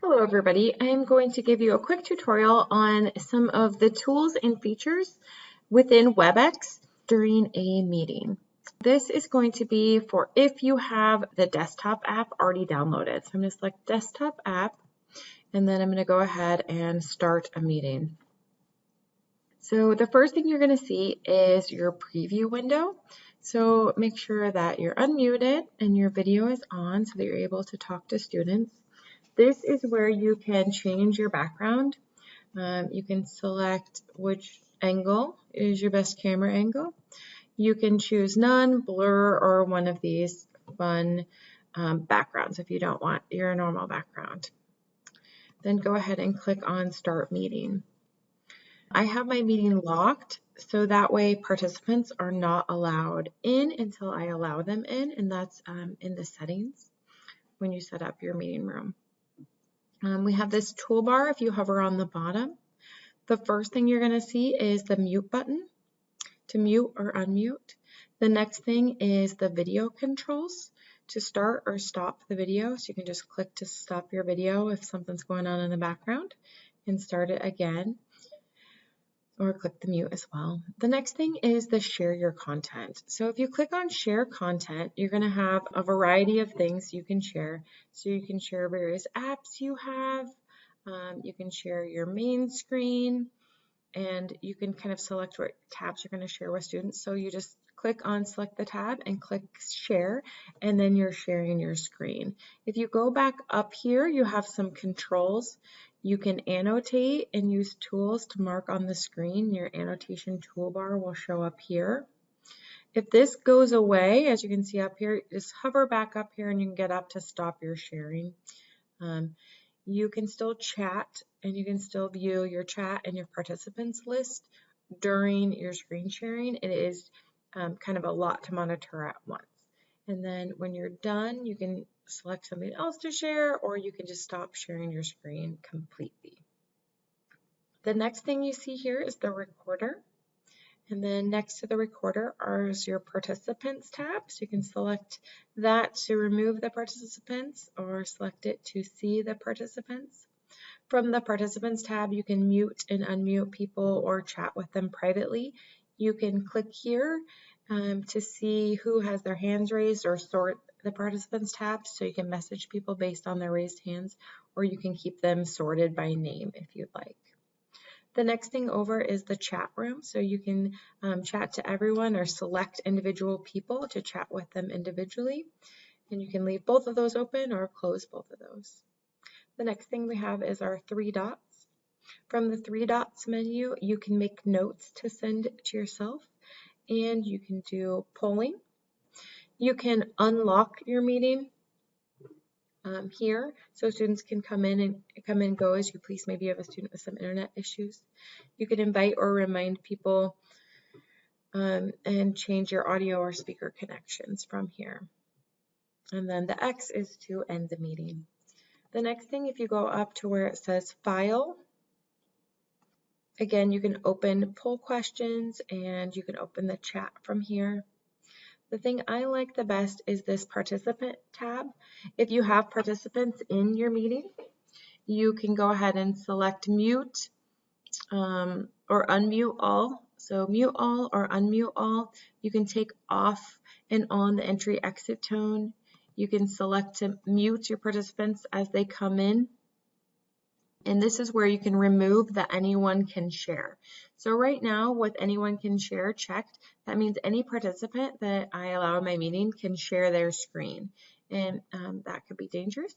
Hello everybody, I'm going to give you a quick tutorial on some of the tools and features within webex during a meeting. This is going to be for if you have the desktop app already downloaded. So I'm going to select desktop app and then I'm going to go ahead and start a meeting. So the first thing you're going to see is your preview window. So make sure that you're unmuted and your video is on so that you're able to talk to students. This is where you can change your background. You can select which angle is your best camera angle. You can choose none, blur, or one of these fun backgrounds if you don't want your normal background. Then go ahead and click on Start Meeting. I have my meeting locked, so that way participants are not allowed in until I allow them in, and that's in the settings when you set up your meeting room. We have this toolbar if you hover on the bottom. The first thing you're going to see is the mute button to mute or unmute. The next thing is the video controls to start or stop the video. So you can just click to stop your video if something's going on in the background and start it again, or click the mute as well. The next thing is the share your content. So if you click on share content, you're going to have a variety of things you can share. So you can share various apps you have, you can share your main screen, and you can kind of select what tabs you're going to share with students. So you just click on select the tab and click share, and then you're sharing your screen. If you go back up here, you have some controls. You can annotate and use tools to mark on the screen. Your annotation toolbar will show up here. If this goes away, as you can see up here, just hover back up here and you can get up to stop your sharing. You can still chat and you can still view your chat and your participants list during your screen sharing. It is kind of a lot to monitor at once. And then when you're done, you can select something else to share, or you can just stop sharing your screen completely. The next thing you see here is the recorder. And then next to the recorder is your participants tab. So you can select that to remove the participants or select it to see the participants. From the participants tab, you can mute and unmute people or chat with them privately. You can click here to see who has their hands raised or sort the participants tab, so you can message people based on their raised hands, or you can keep them sorted by name if you'd like. The next thing over is the chat room, so you can chat to everyone or select individual people to chat with them individually, and you can leave both of those open or close both of those. The next thing we have is our three dots. From the three dots menu, you can make notes to send to yourself, and you can do polling. You can unlock your meeting here, so students can come in and go as you please. Maybe you have a student with some internet issues. You can invite or remind people and change your audio or speaker connections from here. And then the X is to end the meeting. The next thing, if you go up to where it says File, again, you can open poll questions and you can open the chat from here. The thing I like the best is this participant tab. If you have participants in your meeting, you can go ahead and select mute or unmute all. So mute all or unmute all. You can take off and on the entry exit tone. You can select to mute your participants as they come in. And this is where you can remove the anyone can share. So right now with anyone can share checked, that means any participant that I allow in my meeting can share their screen. And that could be dangerous.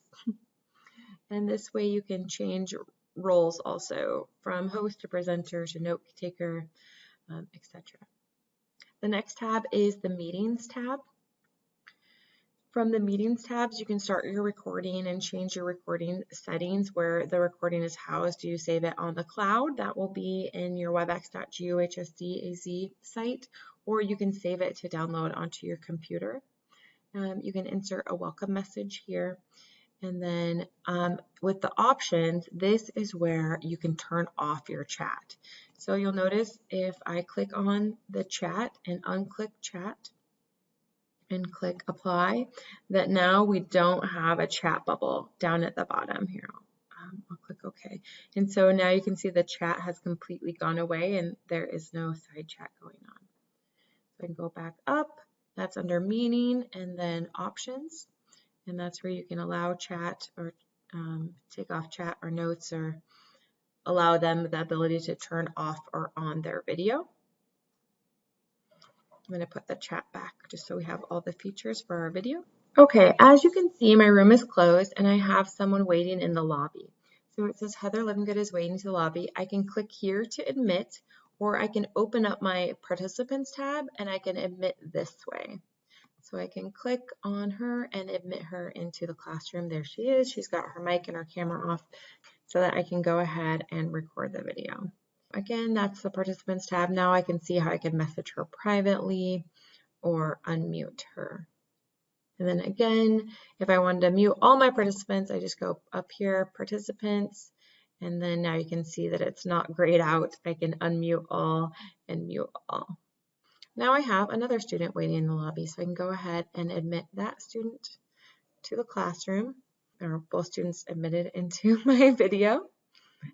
And this way you can change roles also from host to presenter to note taker, etc. The next tab is the meetings tab. From the meetings tabs, you can start your recording and change your recording settings where the recording is housed. Do you save it on the cloud? That will be in your webex.gohsdaz site, or you can save it to download onto your computer. You can insert a welcome message here. And then with the options, this is where you can turn off your chat. So you'll notice if I click on the chat and unclick chat, and click apply, that now we don't have a chat bubble down at the bottom here. I'll click OK. And so now you can see the chat has completely gone away and there is no side chat going on. So I can go back up. That's under meeting and then options. And that's where you can allow chat or take off chat or notes or allow them the ability to turn off or on their video. I'm going to put the chat back just so we have all the features for our video. Okay, as you can see, my room is closed and I have someone waiting in the lobby. So it says Heather Livingood is waiting to the lobby. I can click here to admit, or I can open up my participants tab and I can admit this way. So I can click on her and admit her into the classroom. There she is. She's got her mic and her camera off so that I can go ahead and record the video. Again, that's the participants tab. Now I can see how I can message her privately or unmute her. And then again, if I wanted to mute all my participants, I just go up here, participants, and then now you can see that it's not grayed out. I can unmute all and mute all. Now I have another student waiting in the lobby, so I can go ahead and admit that student to the classroom, or both students admitted into my video.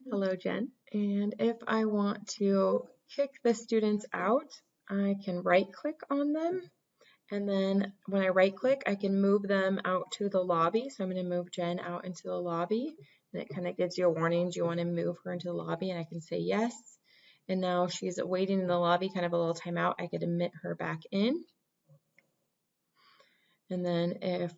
Hello, Jen. And if I want to kick the students out, I can right-click on them. And then when I right-click, I can move them out to the lobby. So I'm going to move Jen out into the lobby. And it kind of gives you a warning. Do you want to move her into the lobby? And I can say yes. And now she's waiting in the lobby, kind of a little timeout. I could admit her back in. And then if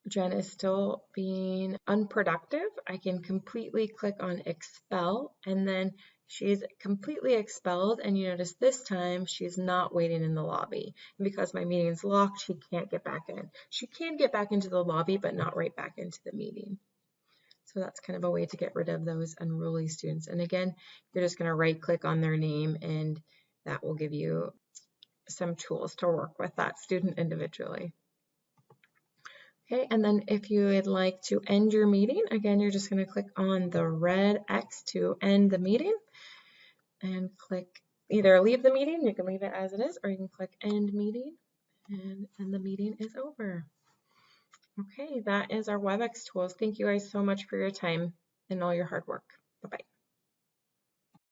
Jen is still being unproductive, I can completely click on expel, and then she's completely expelled, and you notice this time she's not waiting in the lobby. And because my meeting is locked, she can't get back in. She can get back into the lobby, but not right back into the meeting. So that's kind of a way to get rid of those unruly students. And again, you're just going to right click on their name and that will give you some tools to work with that student individually. Okay, and then if you would like to end your meeting, again, you're just going to click on the red X to end the meeting and click either leave the meeting, you can leave it as it is, or you can click end meeting and the meeting is over. Okay, that is our WebEx tools. Thank you guys so much for your time and all your hard work. Bye-bye.